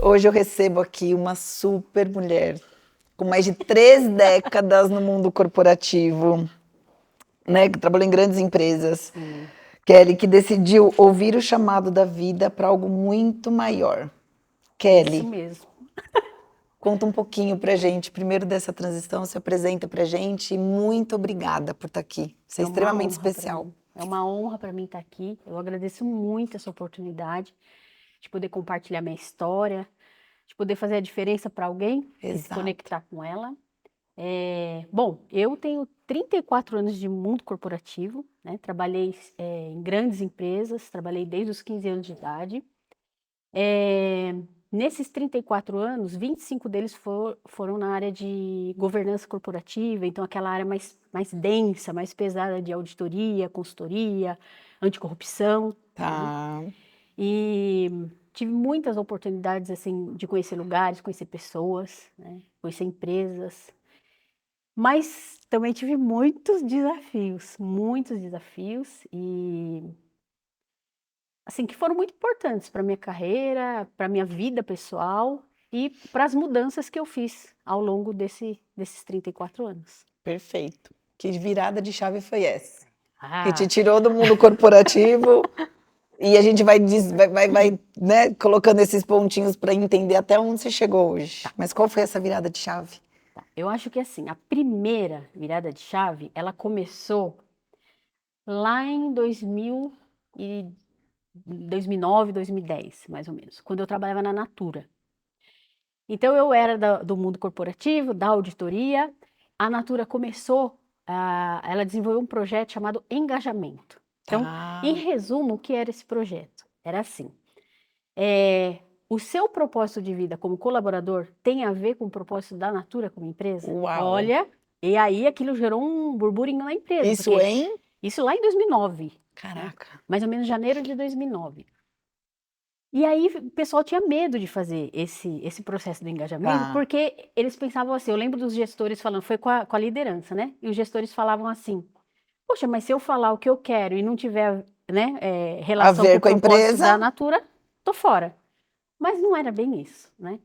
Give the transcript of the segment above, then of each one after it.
Hoje eu recebo aqui uma super mulher, com mais de 3 décadas no mundo corporativo, né? Que trabalhou em grandes empresas. Sim, Kelly, que decidiu ouvir o chamado da vida para algo muito maior. isso Kelly, mesmo. conta um pouquinho pra gente, primeiro dessa transição, se apresenta pra gente e muito obrigada por estar aqui. Você é É uma extremamente honra para especial. mim. É uma honra para mim estar aqui. Eu agradeço muito essa oportunidade de poder compartilhar minha história, de poder fazer a diferença para alguém e se Exato. conectar com ela. Bom, eu tenho 34 anos de mundo corporativo, né? Trabalhei em grandes empresas, trabalhei desde os 15 anos de idade. É, Nesses 34 anos, 25 deles foram na área de governança corporativa, então aquela área mais densa, mais pesada de auditoria, consultoria, anticorrupção, né? Tá. E tive muitas oportunidades assim de conhecer lugares, conhecer pessoas, né? Conhecer empresas, mas também tive muitos desafios e assim, que foram muito importantes para minha carreira, para minha vida pessoal e para as mudanças que eu fiz ao longo desses 34 anos. Perfeito. Que virada de chave foi essa? Que te Ah, tirou do mundo corporativo e a gente vai, né, colocando esses pontinhos para entender até onde você chegou hoje. tá, Mas qual foi essa virada de chave? tá. Eu acho que assim, a primeira virada de chave, ela começou lá em 2009, 2010, mais ou menos, quando eu trabalhava na Natura. Então eu era do mundo corporativo, da auditoria. A Natura começou, ela desenvolveu um projeto chamado Engajamento. Então, em Tá. resumo, o que era esse projeto? Era assim: é, o seu propósito de vida como colaborador tem a ver com o propósito da Natura como empresa? Uau. Olha, e aí aquilo gerou um burburinho na empresa, Isso, porque hein? isso lá em 2009, né? Caraca. Mais ou menos janeiro de 2009. E aí o pessoal tinha medo de fazer esse processo do engajamento, Tá. porque eles pensavam assim, eu lembro dos gestores falando, foi com a liderança, né? E os gestores falavam assim, poxa, mas se eu falar o que eu quero e não tiver, né, A relação com ver o com a propósito da empresa? Natura, tô fora. Mas não era bem isso, né?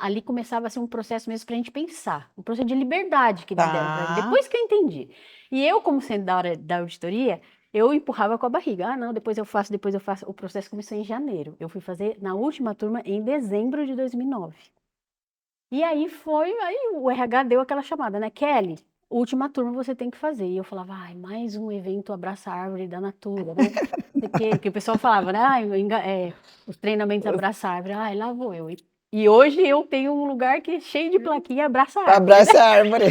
Ali começava a ser um processo mesmo para a gente pensar, um processo de liberdade que eles deram para gente, Tá. depois que eu entendi. E eu, como sendo da área da auditoria, eu empurrava com a barriga. Ah, não, depois eu faço, depois eu faço. O processo começou em janeiro. Eu fui fazer na última turma em dezembro de 2009. E aí o RH deu aquela chamada, né? Kelly, última turma você tem que fazer. E eu falava, ai, mais um evento Abraça a Árvore da Natura, né? Porque o pessoal falava, né? Ah, os treinamentos Abraça a Árvore. Ai, lá vou eu. E hoje eu tenho um lugar que é cheio de plaquinha Abraça a Árvore, né? Abraça a árvore.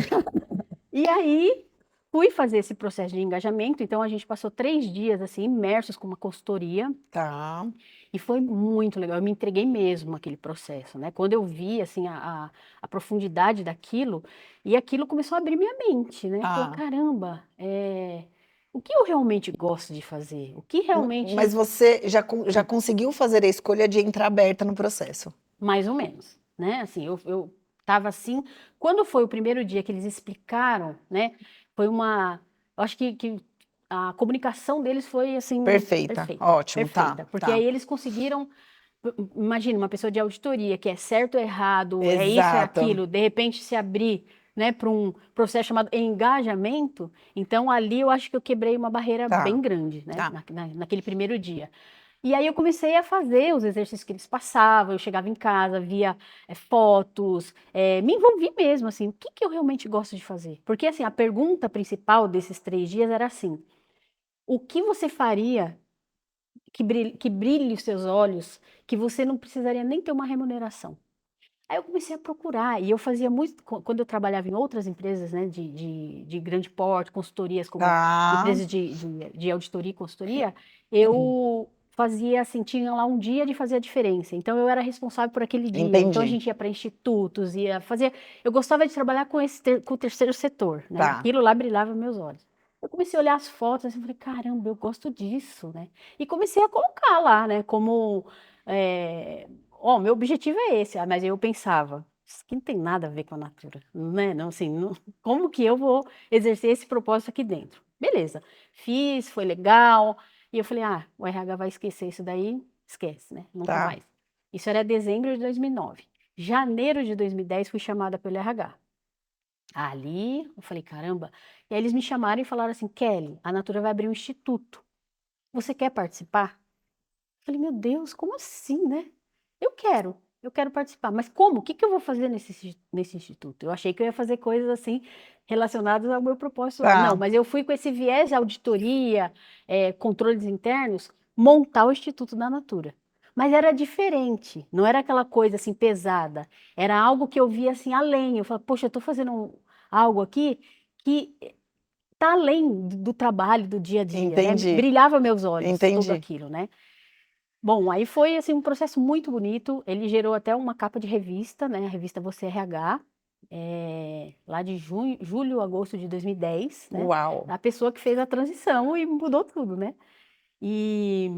E aí fui fazer esse processo de engajamento. Então a gente passou 3 dias assim, imersos com uma consultoria. Tá. E foi muito legal, eu me entreguei mesmo àquele processo, né? Quando eu vi, assim, a profundidade daquilo, e aquilo começou a abrir minha mente, né? Falar, Tá. caramba, o que eu realmente gosto de fazer? O que Mas realmente, você já conseguiu fazer a escolha de entrar aberta no processo? mais ou menos, né? Assim, eu tava assim, quando foi o primeiro dia que eles explicaram, né? Foi eu acho que a comunicação deles foi, assim, Perfeita. perfeita, Ótimo, tá, perfeita, porque tá. aí eles conseguiram. Imagina uma pessoa de auditoria que é certo ou errado, é isso, é Exato. aquilo, de repente se abrir, né, para um processo chamado engajamento. Então ali eu acho que eu quebrei uma barreira Tá, bem grande, né, tá. naquele primeiro dia. E aí eu comecei a fazer os exercícios que eles passavam, eu chegava em casa, via fotos, me envolvi mesmo, assim, o que que eu realmente gosto de fazer? Porque assim, a pergunta principal desses 3 dias era assim, o que você faria que brilhe os seus olhos, que você não precisaria nem ter uma remuneração. Aí eu comecei a procurar, e eu fazia muito, quando eu trabalhava em outras empresas, né, de grande porte, consultorias, como Tá. empresas de auditoria e consultoria, eu fazia assim, tinha lá um dia de fazer a diferença. Então eu era responsável por aquele dia. Então a Entendi. gente ia para institutos, ia fazer. Eu gostava de trabalhar com o terceiro setor, né? Tá. Aquilo lá brilhava meus olhos. Eu comecei a olhar as fotos assim, falei, caramba, eu gosto disso, né? E comecei a colocar lá, né? Como ó, meu objetivo é esse, mas eu pensava, isso aqui não tem nada a ver com a Natura, né? Não, assim, como que eu vou exercer esse propósito aqui dentro? Beleza, fiz, foi legal, e eu falei, o RH vai esquecer isso daí, esquece, né? Nunca Tá. mais. Isso era dezembro de 2009. Janeiro de 2010, fui chamada pelo RH. Ali, eu falei, caramba. E aí eles me chamaram e falaram assim, Kelly, a Natura vai abrir um instituto. Você quer participar? Eu falei, meu Deus, como assim, né? Eu quero participar. Mas como? O que que eu vou fazer nesse instituto? Eu achei que eu ia fazer coisas assim relacionadas ao meu propósito lá. Não, Tá, mas eu fui com esse viés de auditoria, controles internos, montar o Instituto da Natura. Mas era diferente, não era aquela coisa assim pesada. Era algo que eu via assim além. Eu falei, poxa, eu estou fazendo algo aqui que está além do trabalho, do dia a dia, né? entendi, Brilhava meus olhos tudo entendi. aquilo, né? Bom, aí foi assim um processo muito bonito. Ele gerou até uma capa de revista, né? A revista Você RH, lá de junho, julho, agosto de 2010, né? Uau. A pessoa que fez a transição e mudou tudo, né? E,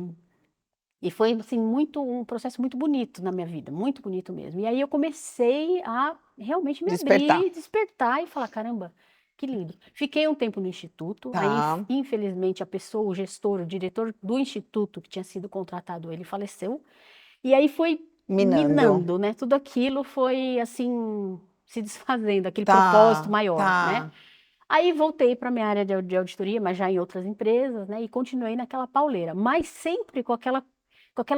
e foi assim um processo muito bonito na minha vida, muito bonito mesmo. E aí eu comecei a realmente me Despertar. abrir, despertar e falar, caramba, que lindo. Fiquei um tempo no instituto, aí Tá. infelizmente a pessoa, o gestor, o diretor do instituto que tinha sido contratado, ele faleceu. E aí foi Minando. minando, né? Tudo aquilo foi assim se desfazendo, aquele propósito Tá, maior, né? tá, Aí voltei para minha área de auditoria, mas já em outras empresas, né? E continuei naquela pauleira, mas sempre com aquela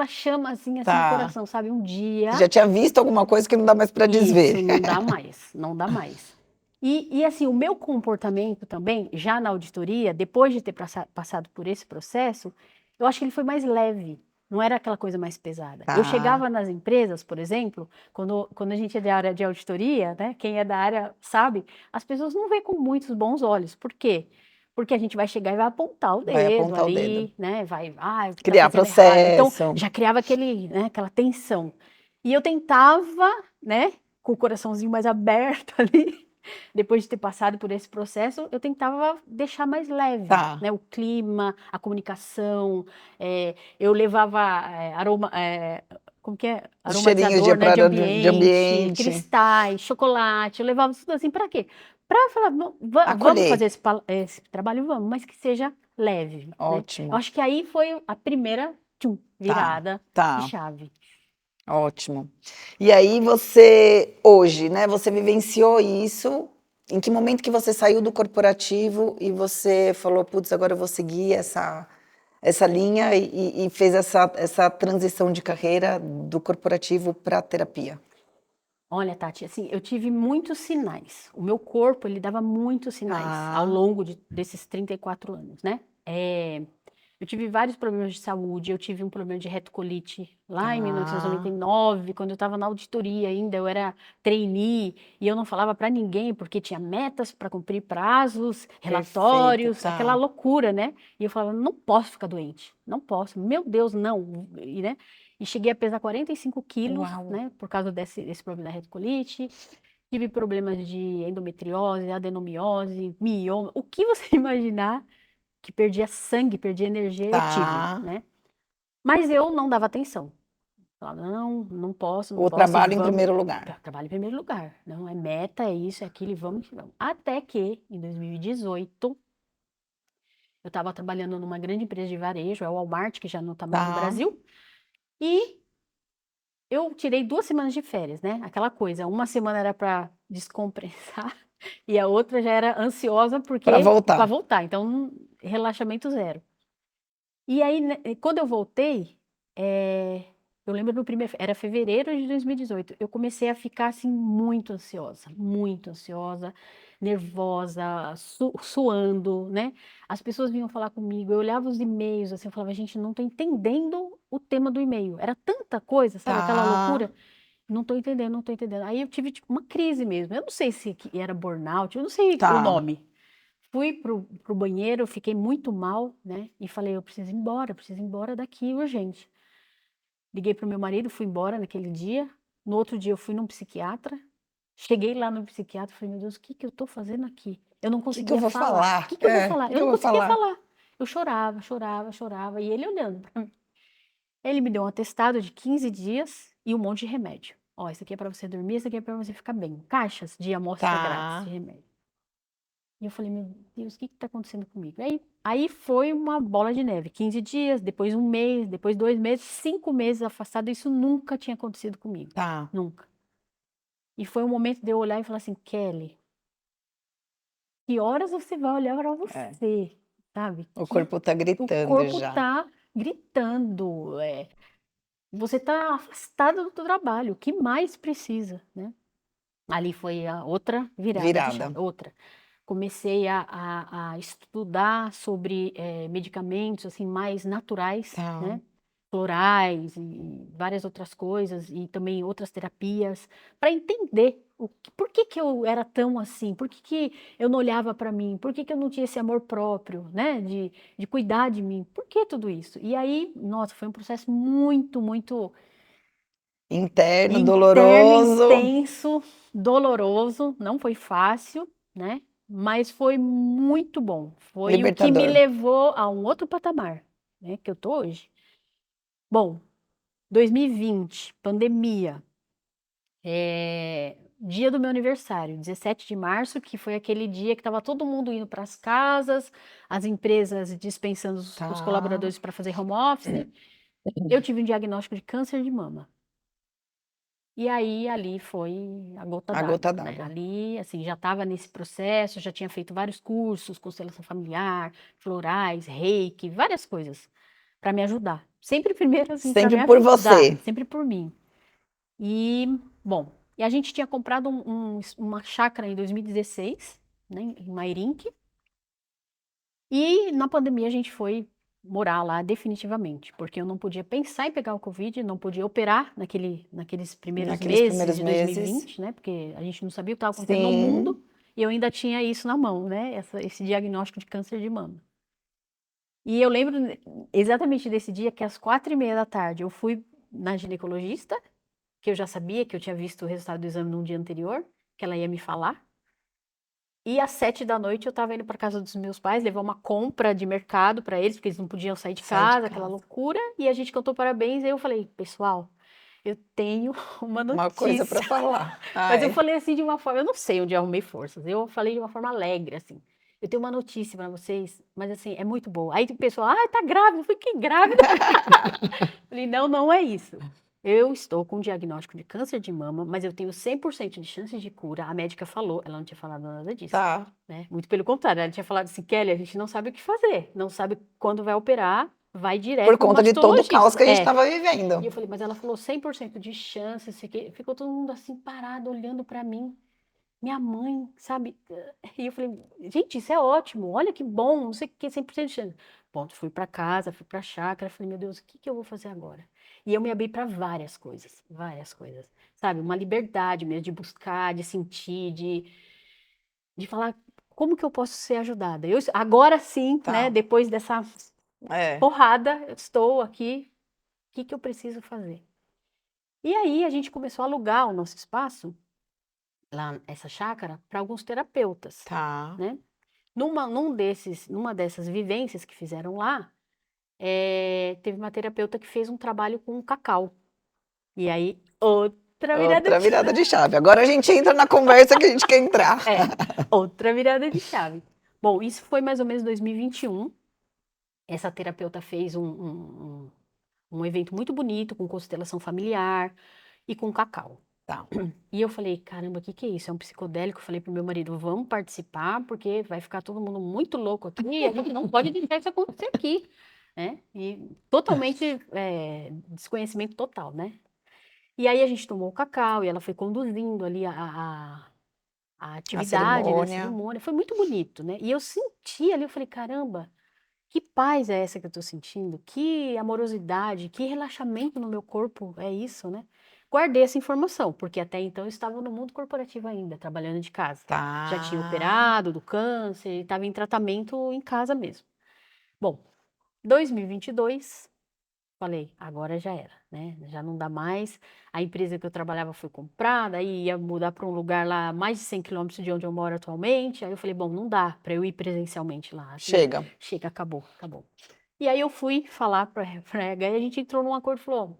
chamazinha assim no tá. coração, sabe? Um Você dia, já tinha visto alguma coisa que não dá mais para desver. isso não dá mais, não dá mais. E assim, o meu comportamento também, já na auditoria, depois de ter passado por esse processo, eu acho que ele foi mais leve. Não era aquela coisa mais pesada. Eu Tá. chegava nas empresas, por exemplo, quando a gente é da área de auditoria, né? Quem é da área sabe, as pessoas não veem com muitos bons olhos. Por quê? Porque a gente vai chegar e vai apontar o Vai dedo apontar o dedo. ali, né? Vai, tá Criar fazendo errado. Então, processo. já criava né, aquela tensão. E eu tentava, né, com o coraçãozinho mais aberto ali, depois de ter passado por esse processo, eu tentava deixar mais leve, Tá. né, o clima, a comunicação. Eu levava como que é? Os cheirinhos de, Aromatizador, né, de de ambiente, ambiente. cristais, chocolate. Eu levava tudo assim para quê? Para falar, vamos Acolher. fazer esse trabalho, vamos, mas que seja leve, né? Eu Ótimo. acho que aí foi a primeira Tá, virada de tá. chave. Ótimo. E aí você, hoje, né, você vivenciou isso, em que momento que você saiu do corporativo e você falou, putz, agora eu vou seguir essa linha e fez essa transição de carreira do corporativo para a terapia? Olha, Tati, assim, eu tive muitos sinais. O meu corpo, ele dava muitos sinais ao Tá, longo desses 34 anos, né? Eu tive vários problemas de saúde, eu tive um problema de retocolite lá em tá. 1999, quando eu estava na auditoria ainda, eu era trainee e eu não falava para ninguém porque tinha metas para cumprir, prazos, Perfeito, relatórios, aquela tá. loucura, né? E eu falava, não posso ficar doente, não posso, meu Deus, não. E, né? E cheguei a pesar 45 quilos, Uau. né, por causa desse problema da retocolite. Tive problemas de endometriose, adenomiose, mioma, o que você imaginar que perdia sangue, perdia energia, eu tive, Tá. né? Mas eu não dava atenção. Falava, não, não posso, não O posso, e trabalho em vamos. primeiro lugar. Trabalho em primeiro lugar. Não é meta, é isso, é aquilo, e vamos que vamos. Até que, em 2018, eu estava trabalhando numa grande empresa de varejo, é o Walmart, que já não está mais no Tá. Brasil, e eu tirei 2 semanas de férias, né? Aquela coisa, uma semana era para descompensar e a outra já era ansiosa Para porque voltar. para voltar. Então, relaxamento zero. E aí, né, quando eu voltei, eu lembro no primeiro, era fevereiro de 2018, eu comecei a ficar assim muito ansiosa, nervosa, suando, né? As pessoas vinham falar comigo, eu olhava os e-mails assim, eu falava, gente, não tô entendendo o tema do e-mail. Era tanta coisa, sabe? Aquela Tá. loucura. Não tô entendendo, não tô entendendo. Aí eu tive tipo uma crise mesmo. Eu não sei se era burnout, eu não sei o Tá. nome. Fui pro banheiro, fiquei muito mal, né? E falei, eu preciso ir embora daqui urgente. Liguei pro meu marido, fui embora naquele dia. No outro dia eu fui num psiquiatra. Cheguei lá no psiquiatra, falei, meu Deus, o que que eu tô fazendo aqui? Eu não O que eu conseguia vou falar. O falar? que que eu vou É, o falar? que Eu que eu não vou conseguia falar? falar. Eu chorava, chorava, chorava. E ele olhando pra mim. Ele me deu um atestado de 15 dias e um monte de remédio. Ó, isso aqui é pra você dormir, isso aqui é pra você ficar bem. Caixas de amostra grátis de Tá. remédio. E eu falei, meu Deus, o que está acontecendo comigo? Aí foi uma bola de neve. 15 dias, depois um mês, depois 2 meses, 5 meses afastada. Isso nunca tinha acontecido comigo. Tá. Nunca. E foi um momento de eu olhar e falar assim, Kelly, que horas você vai olhar para É. você, sabe? O corpo tá O gritando corpo já. tá gritando. Você tá afastado do trabalho. O que mais precisa, né? Ali foi a outra virada de Virada. chave. Outra. Comecei a estudar sobre medicamentos assim mais naturais, Tá. né? Florais e várias outras coisas e também outras terapias para entender por que que eu era tão assim, por que que eu não olhava para mim, por que que eu não tinha esse amor próprio, né? De cuidar de mim, por que tudo isso? E aí, nossa, foi um processo muito, muito Interno, interno, doloroso. intenso, doloroso, não foi fácil, né? Mas foi muito bom. Foi o que me Libertador. levou a um outro patamar, né? Que eu tô hoje. Bom, 2020, pandemia, dia do meu aniversário, 17 de março, que foi aquele dia que estava todo mundo indo para as casas, as empresas dispensando os Tá. colaboradores para fazer home office. Eu tive um diagnóstico de câncer de mama. E aí, ali foi a gota A gota d'água, né? d'água. Ali, assim, já estava nesse processo, já tinha feito vários cursos, constelação familiar, florais, reiki, várias coisas para me ajudar. Sempre primeiro, assim, para Sempre me por ajudar, você. sempre por mim. E, bom, e a gente tinha comprado uma chácara em 2016, né, em Mairinque, e na pandemia a gente foi morar lá definitivamente, porque eu não podia pensar em pegar o Covid, não podia operar naqueles primeiros Naqueles meses primeiros de meses. 2020, né? Porque a gente não sabia o que estava acontecendo no Sim. mundo e eu ainda tinha isso na mão, né? Esse diagnóstico de câncer de mama. E eu lembro exatamente desse dia que às 4h30 da tarde eu fui na ginecologista, que eu já sabia que eu tinha visto o resultado do exame no dia anterior, que ela ia me falar. E às 7 da noite eu estava indo para casa dos meus pais, levar uma compra de mercado para eles, porque eles não podiam sair de Sai de casa, aquela casa. loucura. E a gente cantou parabéns. E eu falei, pessoal, eu tenho uma Uma coisa pra notícia. falar. Mas eu Ai. falei assim de uma forma, eu não sei onde eu arrumei forças. Eu falei de uma forma alegre, assim. Eu tenho uma notícia para vocês, mas assim, é muito boa. Aí o pessoal, tá grávida. Eu falei, que grávida? Eu falei, não, não é isso. Eu estou com um diagnóstico de câncer de mama, mas eu tenho 100% de chances de cura. A médica falou, ela não tinha falado nada disso, Tá. né? Muito pelo contrário, ela tinha falado assim, Kelly, a gente não sabe o que fazer, não sabe quando vai operar, vai Por direto no conta de todo o caos mastologista. que a gente tava vivendo. E eu falei, mas ela falou 100% de chances, ficou todo mundo assim parado, olhando para mim. Minha mãe, sabe? E eu falei, gente, isso é ótimo, olha que bom, não sei o que, 100% de chance. Bom, fui para casa, fui para a chácara, falei, meu Deus, o que que eu vou fazer agora? E eu me abri para várias coisas, sabe? Uma liberdade mesmo de buscar, de sentir, de falar como que eu posso ser ajudada. Agora sim, né, Tá. depois dessa É. porrada, eu estou aqui, o que que eu preciso fazer? E aí a gente começou a alugar o nosso espaço, lá, essa chácara, para alguns terapeutas, Tá. né? Numa dessas vivências que fizeram lá, teve uma terapeuta que fez um trabalho com cacau. E aí, outra virada Outra de virada de chave. Agora a gente entra na conversa que a gente quer entrar. outra virada de chave. Bom, isso foi mais ou menos 2021. Essa terapeuta fez um evento muito bonito, com constelação familiar e com cacau. Tá. E eu falei, caramba, o que que é isso? É um psicodélico? Eu falei pro meu marido, vamos participar, porque vai ficar todo mundo muito louco aqui, e a gente não pode deixar isso acontecer aqui, né? E totalmente, desconhecimento total, né? E aí a gente tomou o cacau, e ela foi conduzindo ali a A atividade, né, a cerimônia. cerimônia, foi muito bonito, né? E eu senti ali, eu falei, caramba, que paz é essa que eu tô sentindo? Que amorosidade, que relaxamento no meu corpo é isso, né? Guardei essa informação, porque até então eu estava no mundo corporativo ainda, trabalhando de casa. Já tinha Tá. operado do câncer, e estava em tratamento em casa mesmo. Bom, 2022, falei, agora já era, né? Já não dá mais. A empresa que eu trabalhava foi comprada, aí ia mudar para um lugar lá a mais de 100 quilômetros de onde eu moro atualmente. Aí eu falei, bom, não dá para eu ir presencialmente lá. Assim, Chega. chega, acabou, acabou. E aí eu fui falar para a RH e a gente entrou num acordo, falou,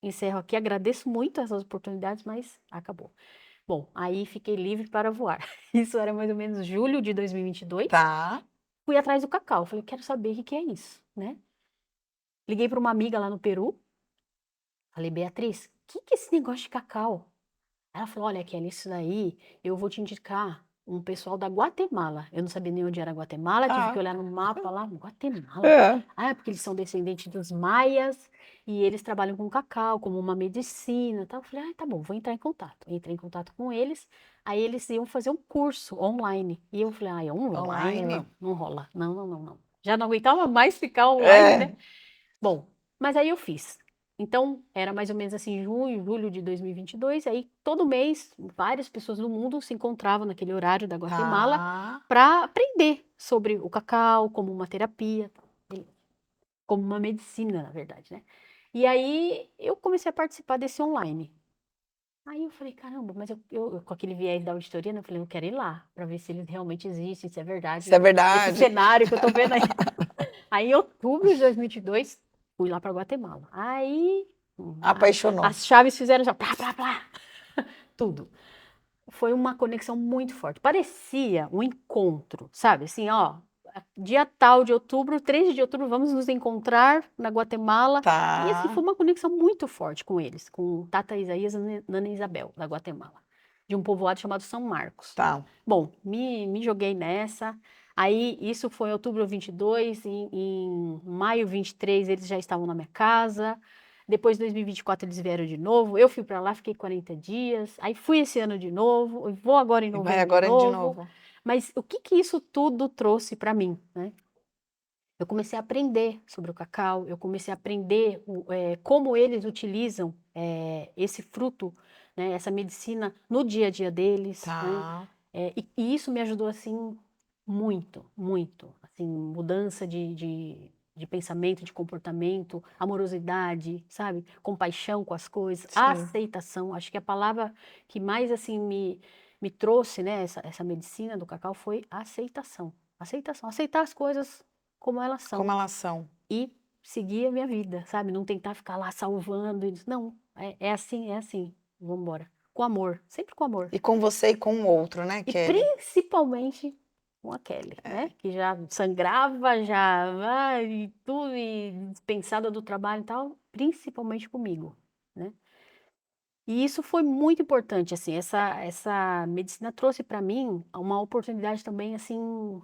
encerro aqui, agradeço muito essas oportunidades, mas acabou. Bom, aí fiquei livre para voar. Isso era mais ou menos julho de 2022. Tá. Fui atrás do cacau. Falei, quero saber o que que é isso, né? Liguei para uma amiga lá no Peru. Falei, Beatriz, o que que é esse negócio de cacau? Ela falou, olha, Kelly, isso daí eu vou te indicar um pessoal da Guatemala. Eu não sabia nem onde era Guatemala, tive que Tá. olhar no mapa lá, Guatemala. É. Ah, é porque eles são descendentes dos maias e eles trabalham com cacau como uma medicina, e tal. Eu falei, ah, tá bom, vou entrar em contato. Entrei em contato com eles, aí eles iam fazer um curso online. E eu falei, ah, online? Online. Não, não rola. Não, não, não, não. Já não aguentava mais ficar online, É. né? Bom, mas aí eu fiz. Então, era mais ou menos assim, junho, julho de 2022. Aí, todo mês, várias pessoas do mundo se encontravam naquele horário da Guatemala Tá. para aprender sobre o cacau, como uma terapia, como uma medicina, na verdade, né? E aí, eu comecei a participar desse online. Aí eu falei, caramba, mas eu com aquele viés da auditoria, né, eu falei, eu quero ir lá para ver se eles realmente existem, se é Isso é verdade, esse verdade. cenário que eu tô vendo aí. Aí, em outubro de 2022, fui lá para Guatemala. Aí, Apaixonou. as chaves fizeram já, plá, plá, plá, tudo. Foi uma conexão muito forte. Parecia um encontro, sabe? Assim, ó, dia tal de outubro, 13 de outubro, vamos nos encontrar na Guatemala. E assim, Tá. foi uma conexão muito forte com eles, com Tata Isaías e Nana Isabel, da Guatemala, de um povoado chamado São Marcos. Tá. Bom, me joguei nessa. Aí, isso foi em outubro 22, em maio 23 eles já estavam na minha casa. Depois, em 2024, eles vieram de novo. Eu fui para lá, fiquei 40 dias. Aí fui esse ano de novo, vou agora em E vai novembro de agora de novo. novo. Mas o que que isso tudo trouxe para mim, né? Eu comecei a aprender sobre o cacau, eu comecei a aprender como eles utilizam esse fruto, né, essa medicina no dia a dia deles, né? Tá. E isso me ajudou, assim, muito, muito. Assim, mudança de pensamento, de comportamento, amorosidade, sabe? Compaixão com as coisas, Sim. aceitação. Acho que a palavra que mais, assim, me trouxe, né, essa medicina do cacau foi aceitação. Aceitação. Aceitar as coisas como elas Como são elas são. e seguir a minha vida, sabe? Não tentar ficar lá salvando. Não, é assim. Vamos embora. Com amor, sempre com amor. E com você e com o outro, né, E Kelly? principalmente com a Kelly, né? Que já sangrava, já e tudo, e dispensada do trabalho e tal, principalmente comigo, né? E isso foi muito importante, assim, essa medicina trouxe para mim uma oportunidade também, assim,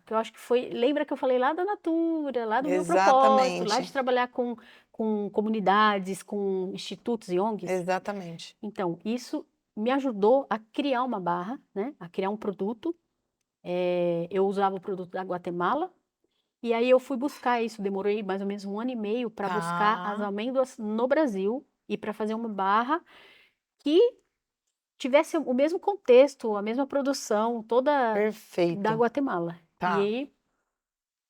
que eu acho que foi, lembra que eu falei lá da Natura, lá do meu propósito, lá de Exatamente. trabalhar com comunidades, com institutos e ONGs? Exatamente. Então, isso me ajudou a criar uma barra, né? A criar um produto. Eu usava o produto da Guatemala, e aí eu fui buscar isso, demorei mais ou menos um ano e meio para buscar as Tá. amêndoas no Brasil e para fazer uma barra que tivesse o mesmo contexto, a mesma produção, toda da Perfeito. Guatemala. E Tá. aí,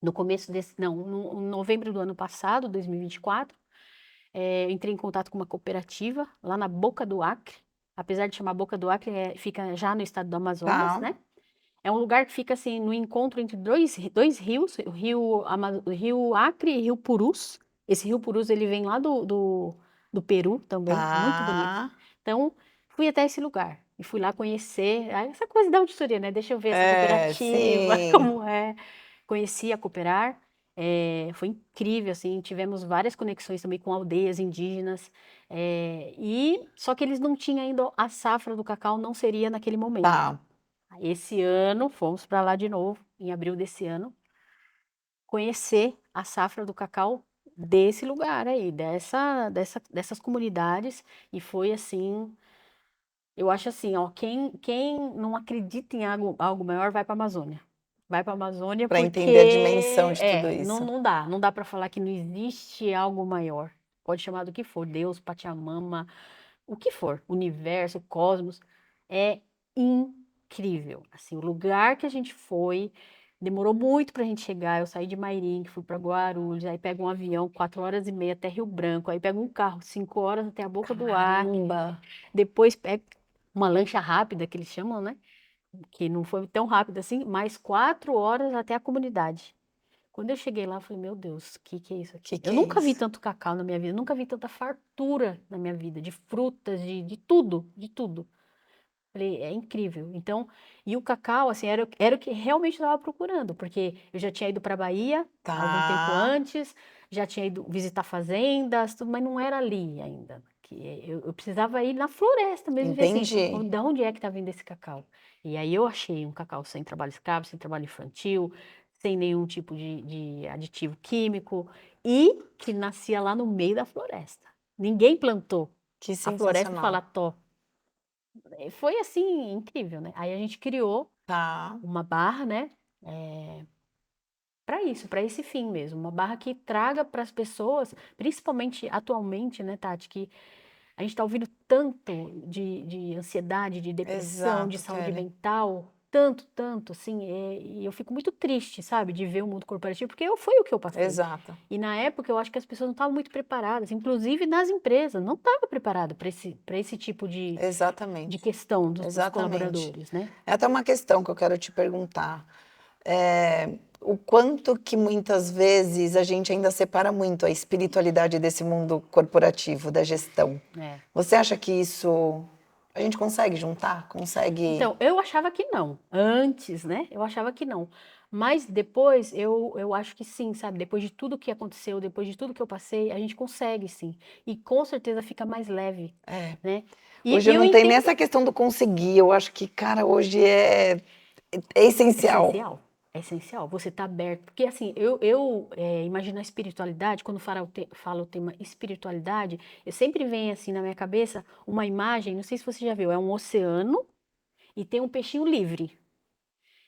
no começo desse, não, no em novembro do ano passado, 2024, eu entrei em contato com uma cooperativa lá na Boca do Acre. Apesar de chamar Boca do Acre, fica já no estado do Amazonas, Tá. né? É um lugar que fica assim no encontro entre dois rios, o rio Acre e rio Purus. Esse rio Purus ele vem lá do Peru também, muito bonito. Tá. Então, fui até esse lugar e fui lá conhecer essa coisa da auditoria, né? Deixa eu ver essa É, cooperativa, sim. como é. Conheci a Cooperar, foi incrível, assim, tivemos várias conexões também com aldeias indígenas, e só que eles não tinham ainda a safra do cacau, não seria naquele momento. Tá. Esse ano, fomos para lá de novo, em abril desse ano, conhecer a safra do cacau desse lugar aí, dessas comunidades, e foi assim, eu acho assim, ó, quem não acredita em algo maior, vai para a Amazônia. Vai para a Amazônia Para porque entender a dimensão de tudo não, isso. não dá para falar que não existe algo maior. Pode chamar do que for, Deus, Pachamama, o que for, universo, cosmos, é incrível. Assim, o lugar que a gente foi, demorou muito para a gente chegar. Eu saí de Mairinque, fui para Guarulhos, aí pego um avião, 4 horas e meia até Rio Branco, aí pego um carro, 5 horas até a Boca do Acre, Caramba. depois pego uma lancha rápida, que eles chamam, né? Que não foi tão rápido assim, mais 4 horas até a comunidade. Quando eu cheguei lá, eu falei, meu Deus, o que que é isso aqui? Eu Que é nunca vi isso? tanto cacau na minha vida, nunca vi tanta fartura na minha vida, de frutas, de tudo, de tudo. Falei, é incrível. Então, e o cacau, assim, era o que realmente eu estava procurando, porque eu já tinha ido para a Bahia algum tempo Tá. antes, já tinha ido visitar fazendas, tudo, mas não era ali ainda. Que eu precisava ir na floresta mesmo, ver assim, Entendi. da onde é que está vindo esse cacau? E aí eu achei um cacau sem trabalho escravo, sem trabalho infantil, sem nenhum tipo de aditivo químico, e que nascia lá no meio da floresta. Ninguém plantou Que a floresta e sensacional. fala, tó. Foi assim, incrível, né? Aí a gente criou Tá. uma barra, né? Para isso, para esse fim mesmo. Uma barra que traga para as pessoas, principalmente atualmente, né, Tati, que a gente está ouvindo tanto de ansiedade, de depressão, de Exato, saúde Kelly. mental, tanto, tanto, assim, e eu fico muito triste, sabe, de ver o mundo corporativo, porque foi o que eu passei. Exato. E na época eu acho que as pessoas não estavam muito preparadas, inclusive nas empresas, não estavam preparadas para esse tipo de Exatamente. questão dos Exatamente. colaboradores, né? É até uma questão que eu quero te perguntar. O quanto que muitas vezes a gente ainda separa muito a espiritualidade desse mundo corporativo, da gestão. É. Você acha que isso a gente consegue juntar? Consegue? Então, eu achava que não. Antes, né? Eu achava que não. Mas depois, eu acho que sim, sabe? Depois de tudo que aconteceu, depois de tudo que eu passei, a gente consegue sim. E com certeza fica mais leve, É. né? Hoje E eu eu não tenho nem essa entendo. questão do conseguir. Eu acho que, cara, hoje é essencial. Essencial. É essencial. Você tá aberto. Porque assim, imagino a espiritualidade, quando fala o tema espiritualidade, eu sempre vem assim na minha cabeça uma imagem, não sei se você já viu, é um oceano e tem um peixinho livre.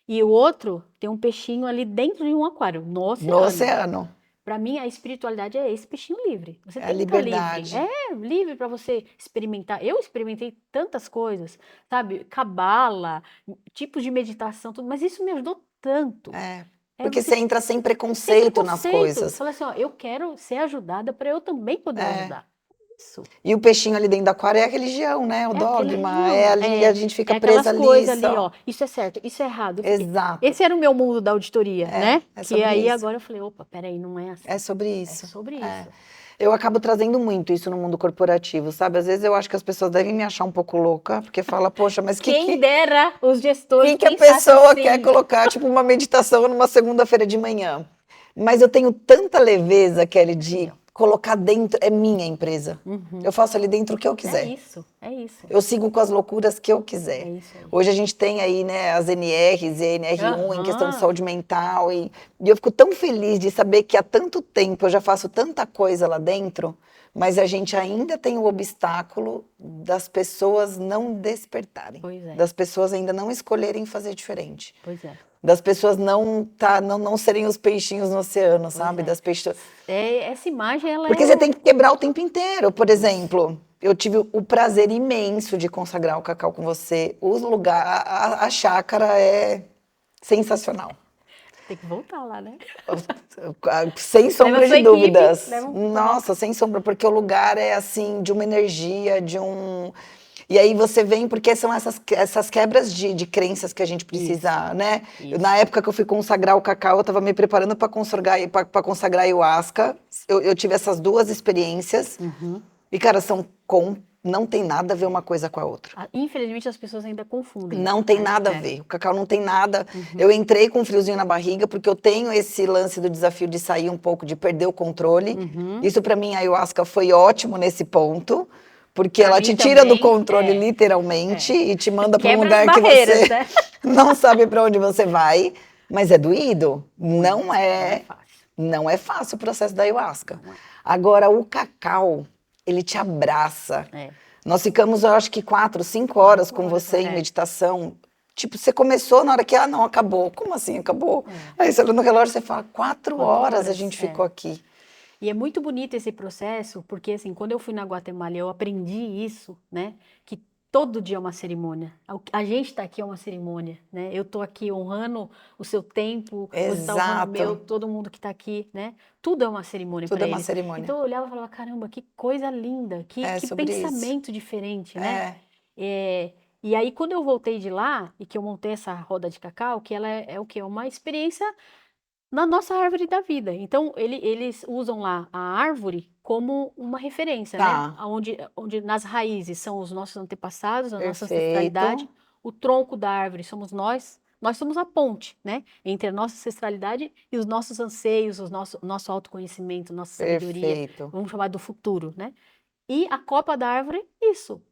E o outro tem um peixinho ali dentro de um aquário, no No oceano. oceano. Para mim, a espiritualidade é esse peixinho livre. Você É a tem que estar livre. liberdade. É livre para você experimentar. Eu experimentei tantas coisas, sabe? Cabala, tipos de meditação, tudo, mas isso me ajudou tanto. É. É Porque você você entra sem sem preconceito nas preconceito. coisas. Fala assim, ó, eu quero ser ajudada para eu também poder É. ajudar. Isso. E o peixinho ali dentro do aquário é a religião, né? O É aquela dogma. É religião, ali, a gente é fica presa aquelas ali coisas ali, só. ó. Isso é certo, isso é errado. Exato. Esse era o meu mundo da auditoria, né? É Que sobre aí isso. agora eu falei, opa, peraí, não é É assim. sobre É isso. sobre É. isso. Eu acabo trazendo muito isso no mundo corporativo, sabe? Às vezes eu acho que as pessoas devem me achar um pouco louca, porque fala, poxa, mas Quem dera os gestores que a pensassem pessoa quer assim. colocar, tipo, uma meditação numa segunda-feira de manhã? Mas eu tenho tanta leveza, Kelly, de Aí, ó. colocar dentro, é minha empresa. Eu faço ali dentro o que eu É quiser. isso, é isso. Eu sigo com as loucuras que eu É quiser. isso aí. Hoje a gente tem aí, né, as NRs e NR1 em questão de Aham. saúde mental e eu fico tão feliz de saber que há tanto tempo eu já faço tanta coisa lá dentro, mas a gente ainda tem o obstáculo das pessoas não despertarem, Pois é, das pessoas ainda não escolherem fazer diferente, pois é, das pessoas não serem os peixinhos no oceano, pois sabe? é. Das pessoas. Essa imagem, ela Porque você é. tem que quebrar o tempo inteiro. Por Isso. exemplo, eu tive o prazer imenso de consagrar o cacau com você. O lugar, a chácara é sensacional. Tem que voltar lá, né? Sem Leva sombra de sua equipe, dúvidas. leva um forró. Nossa, sem sombra, porque o lugar é assim, de uma energia, de um. E aí você vem, porque são essas quebras de crenças que a gente Isso, precisa, né? isso. Na época que eu fui consagrar o cacau, eu estava me preparando para consagrar a ayahuasca. Eu tive essas duas experiências. Uhum. E, cara, não tem nada a ver uma coisa com a outra. Infelizmente, as pessoas ainda confundem, Não tem né? nada a ver. O cacau não tem nada. Eu entrei com um friozinho na barriga porque eu tenho esse lance do desafio de sair um pouco, de perder o controle. Isso para mim a ayahuasca foi ótimo nesse ponto, porque Pra ela mim te tira do também, controle literalmente e te manda para um quebra as lugar que barreiras, você né? não sabe para onde você vai, mas é doído. Muito, não é fácil. Não é fácil o processo da ayahuasca. Não é. Agora o cacau, ele te abraça. É. Nós ficamos, eu acho que 4, 5 horas com 4 horas, você em é. meditação. Tipo, você começou na hora que, não, acabou. Como assim, acabou? Aí você olha no relógio e você fala, 4 4 horas a horas, gente é. ficou aqui. E é muito bonito esse processo, porque assim, quando eu fui na Guatemala, eu aprendi isso, né? Que todo dia é uma cerimônia. A gente está aqui é uma cerimônia, né? Eu estou aqui honrando o seu tempo, você está honrando o meu, Exato. todo mundo que está aqui, né? Tudo é uma cerimônia Tudo para é uma eles. cerimônia. Então eu olhava e falava, caramba, que coisa linda, É que sobre isso. pensamento diferente, né? É. E aí, quando eu voltei de lá e que eu montei essa roda de cacau, que ela é o quê? Uma experiência na nossa árvore da vida. Então, eles usam lá a árvore como uma referência, né? Tá. Onde nas raízes são os nossos antepassados, a nossa Perfeito. ancestralidade. o tronco da árvore somos nós. Nós somos a ponte, né? Entre a nossa ancestralidade e os nossos anseios, nosso autoconhecimento, nossa sabedoria. Perfeito. Vamos chamar do futuro, né? E a copa da árvore, isso.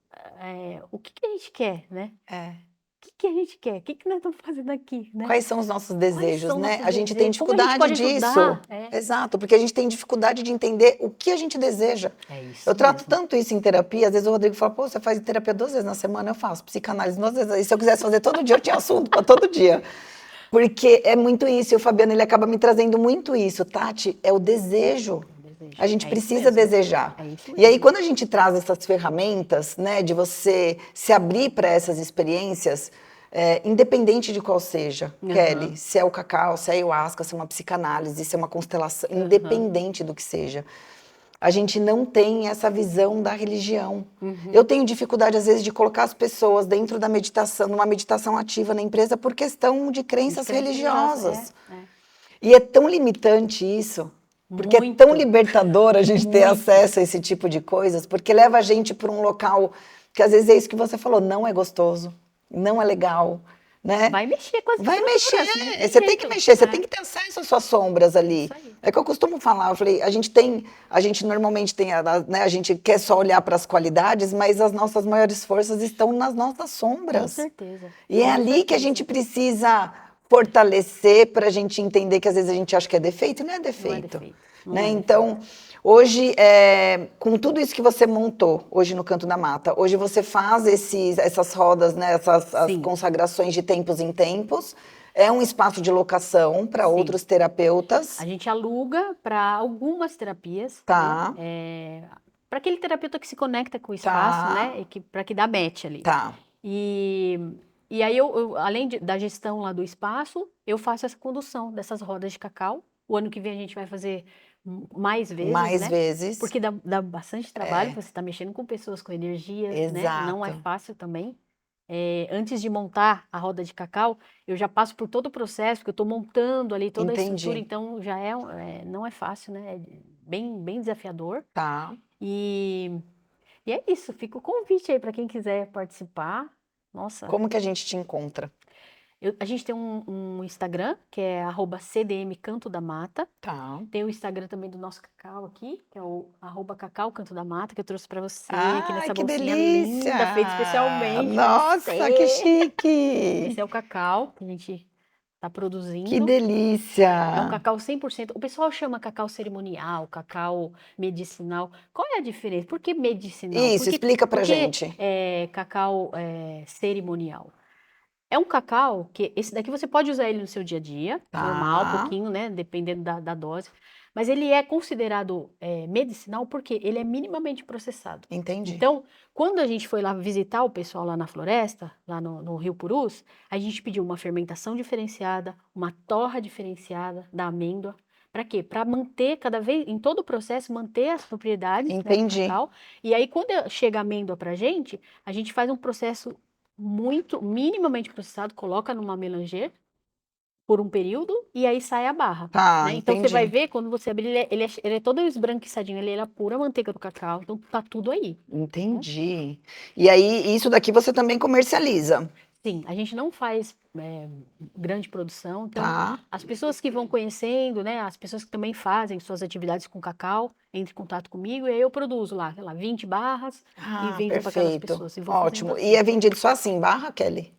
O que a gente quer, né? É. O que a gente quer? O que nós estamos fazendo aqui, né? Quais são os nossos desejos, são né? nossos A gente tem desejos? Como a gente dificuldade pode disso. ajudar? Exato, porque a gente tem dificuldade de entender o que a gente deseja. É isso Eu trato mesmo. tanto isso em terapia, às vezes o Rodrigo fala, pô, você faz terapia 2 vezes na semana, eu faço psicanálise 2 vezes. E se eu quisesse fazer todo dia, eu tinha assunto para todo dia. Porque é muito isso, e o Fabiano, ele acaba me trazendo muito isso, Tati, é o desejo. A gente É isso precisa mesmo. desejar. É isso E aí, mesmo. quando a gente traz essas ferramentas, né, de você se abrir para essas experiências, independente de qual seja, Kelly, se é o cacau, se é a ayahuasca, se é uma psicanálise, se é uma constelação, independente do que seja, a gente não tem essa visão da religião. Eu tenho dificuldade, às vezes, de colocar as pessoas dentro da meditação, numa meditação ativa na empresa, por questão de crenças religiosas. E é tão limitante isso, porque é tão libertador a gente ter acesso a esse tipo de coisas, porque leva a gente para um local que às vezes é isso que você falou, não é gostoso, não é legal, né? Vai mexer com as Vai mexer, estruturas, você tem que mexer, você tem que ter acesso às suas sombras ali. Isso aí. É que eu costumo falar, eu falei, a gente normalmente tem, né, a gente quer só olhar para as qualidades, mas as nossas maiores forças estão nas nossas sombras. Com certeza. E é ali que a gente precisa fortalecer para a gente entender que às vezes a gente acha que é defeito e não é defeito. Né? Então, hoje, com tudo isso que você montou hoje no Canto da Mata, hoje você faz essas rodas, né, as consagrações de tempos em tempos, é um espaço de locação para outros terapeutas. A gente aluga para algumas terapias. Tá. Né? Para aquele terapeuta que se conecta com o espaço, né? E para que dá match ali. Tá. E aí, além da gestão lá do espaço, eu faço essa condução dessas rodas de cacau. O ano que vem a gente vai fazer mais vezes, Mais vezes. Porque dá bastante trabalho, você está mexendo com pessoas, com energias, né? Não é fácil também. Antes de montar a roda de cacau, eu já passo por todo o processo, porque eu estou montando ali toda a estrutura, então já não é fácil, né? É bem, bem desafiador. Tá. E é isso, fica o convite aí para quem quiser participar. Nossa. Como que a gente te encontra? A gente tem um Instagram, que é @cdmcantodamata. Tá. Tem o Instagram também do nosso cacau aqui, que é o @cacaucantodamata, que eu trouxe para você, aqui nessa que bolsinha delícia! linda, feita especialmente. Nossa, que chique! Esse é o cacau que a gente está produzindo. Que delícia! É um cacau 100%. O pessoal chama cacau cerimonial, cacau medicinal. Qual é a diferença? Por que medicinal? Isso, explica pra gente. Cacau cerimonial. É um cacau que esse daqui você pode usar ele no seu dia a dia, normal, um pouquinho, né? Dependendo da dose. Mas ele é considerado medicinal porque ele é minimamente processado. Entendi. Então, quando a gente foi lá visitar o pessoal lá na floresta, lá no Rio Purus, a gente pediu uma fermentação diferenciada, uma torra diferenciada da amêndoa. Para quê? Para manter cada vez, em todo o processo, manter as propriedades do cacau. E aí, quando chega a amêndoa para a gente faz um processo minimamente processado, coloca numa melanger por um período e aí sai a barra. Né? Então você vai ver, quando você abrir, ele é todo esbranquiçadinho, ele é a pura manteiga do cacau, então tá tudo aí. Entendi. Né? E aí, isso daqui você também comercializa? Sim, a gente não faz grande produção, então as pessoas que vão conhecendo, né, as pessoas que também fazem suas atividades com cacau, entrem em contato comigo e aí eu produzo lá, sei lá, 20 barras e vendo para aquelas pessoas. Ótimo. E é vendido só assim, barra, Kelly?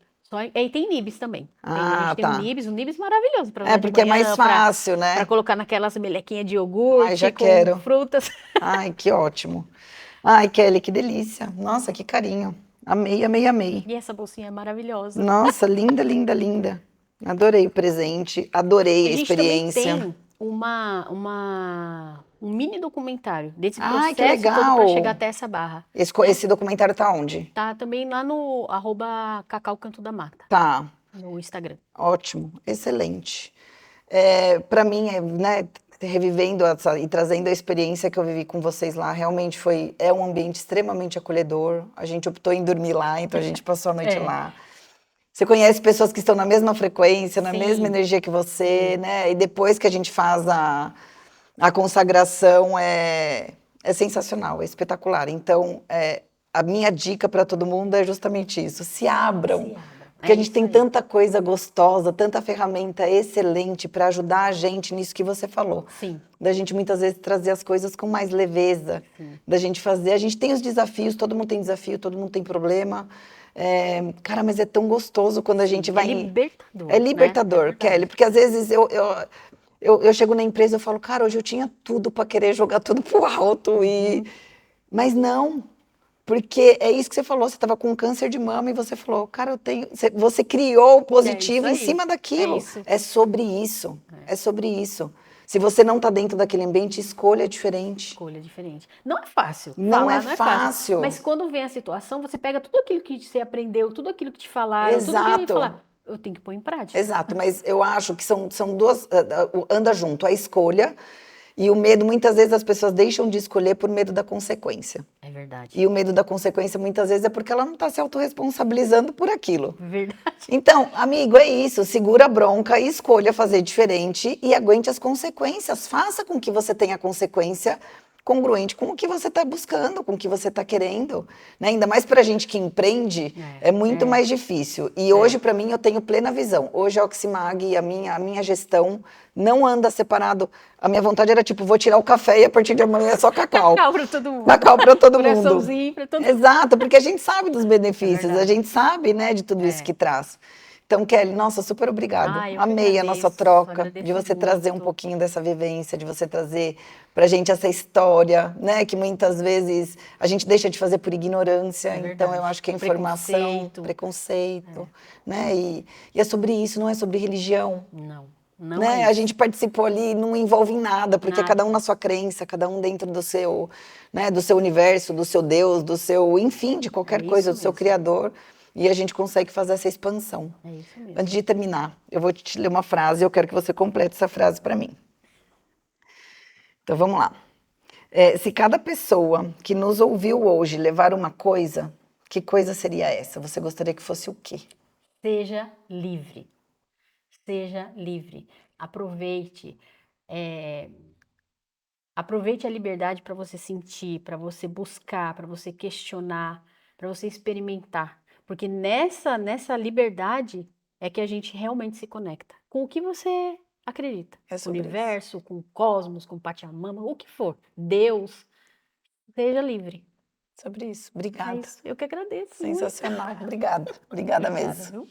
E tem nibs também. A gente tem um nibs maravilhoso para usar porque é mais fácil, né? Para colocar naquelas melequinhas de iogurte já com quero. frutas. Ai, que ótimo. Ai, Kelly, que delícia. Nossa, que carinho. Amei, amei, amei. E essa bolsinha é maravilhosa. Nossa, linda, linda, linda. Adorei o presente, adorei a experiência. A gente também tem um mini documentário desse processo todo para chegar até essa barra. Esse documentário tá onde? Tá também lá no @cacaucantodamata. Tá. No Instagram. Ótimo, excelente. Para mim, né, revivendo e trazendo a experiência que eu vivi com vocês lá, realmente é um ambiente extremamente acolhedor. A gente optou em dormir lá, então a gente passou a noite lá. Você conhece pessoas que estão na mesma frequência, na mesma energia que você, né? E depois que a gente faz a consagração, é sensacional, é espetacular. Então, a minha dica para todo mundo é justamente isso. Se abram. Porque É a gente isso tem aí. tanta coisa gostosa, tanta ferramenta excelente para ajudar a gente nisso que você falou. Sim, Da gente muitas vezes trazer as coisas com mais leveza, sim. da gente fazer. A gente tem os desafios, todo mundo tem desafio, todo mundo tem problema. Cara, mas é tão gostoso quando a gente Sim, é vai. libertador, É né? É libertador, Kelly, verdade. porque às vezes eu chego na empresa e falo, cara, hoje eu tinha tudo para querer jogar tudo pro alto, Uhum. mas não. Porque é isso que você falou, você estava com câncer de mama e você falou, cara, eu tenho. Você criou o É isso positivo em aí. cima É daquilo. isso. É sobre isso. É. É sobre isso. Se você não está dentro daquele ambiente, escolha diferente. Escolha diferente. Não é fácil. Não é Falar não é fácil. fácil. Mas quando vem a situação, você pega tudo aquilo que você aprendeu, tudo aquilo que te falaram, tudo aquilo que Exato. falar, eu tenho que pôr em prática. Exato, mas eu acho que são duas. Anda junto, a escolha e o medo. Muitas vezes as pessoas deixam de escolher por medo da consequência. É verdade. E o medo da consequência muitas vezes é porque ela não está se autorresponsabilizando por aquilo. Verdade. Então, amigo, é isso. Segura a bronca e escolha fazer diferente e aguente as consequências. Faça com que você tenha consequência congruente com o que você está buscando, com o que você está querendo. Né? Ainda mais para a gente que empreende, é muito mais difícil. E hoje, para mim, eu tenho plena visão. Hoje a Oximag e a minha gestão não anda separado. A minha vontade era tipo, vou tirar o café e a partir de amanhã é só cacau. Cacau pra todo mundo. Cacau para todo mundo. Coraçãozinho pra todo mundo. Exato, porque a gente sabe dos benefícios, a verdade. gente sabe, né, de tudo isso É. que traz. Então, Kelly, nossa, super obrigado. Ah, eu que Amei a nossa agradeço. troca, de Agradeço você trazer um muito. pouquinho dessa vivência, de você trazer pra gente essa história, né, que muitas vezes a gente deixa de fazer por ignorância. É Então, eu verdade. acho que a informação, preconceito, né, e é sobre isso, não é sobre religião. Não, não Né? é A isso. gente participou ali, não envolve em nada, porque é Nada. cada um na sua crença, cada um dentro do seu, né, do seu universo, do seu Deus, do seu, enfim, de qualquer É coisa, isso do seu mesmo. criador, e a gente consegue fazer essa expansão. É isso mesmo. Antes de terminar, eu vou te ler uma frase, eu quero que você complete essa frase para mim. Então vamos lá. Se cada pessoa que nos ouviu hoje levar uma coisa, que coisa seria essa? Você gostaria que fosse o quê? Seja livre. Seja livre. Aproveite. é, Aproveite a liberdade para você sentir, para você buscar, para você questionar, para você experimentar. Porque nessa liberdade é que a gente realmente se conecta com o que você acredita. É Com o sobre isso. universo, com o cosmos, com o Pachamama, o que for. Deus. Seja livre. Sobre isso. É Obrigada. isso. Eu que agradeço muito. Sensacional. Obrigada. Obrigada Obrigada, mesmo. viu?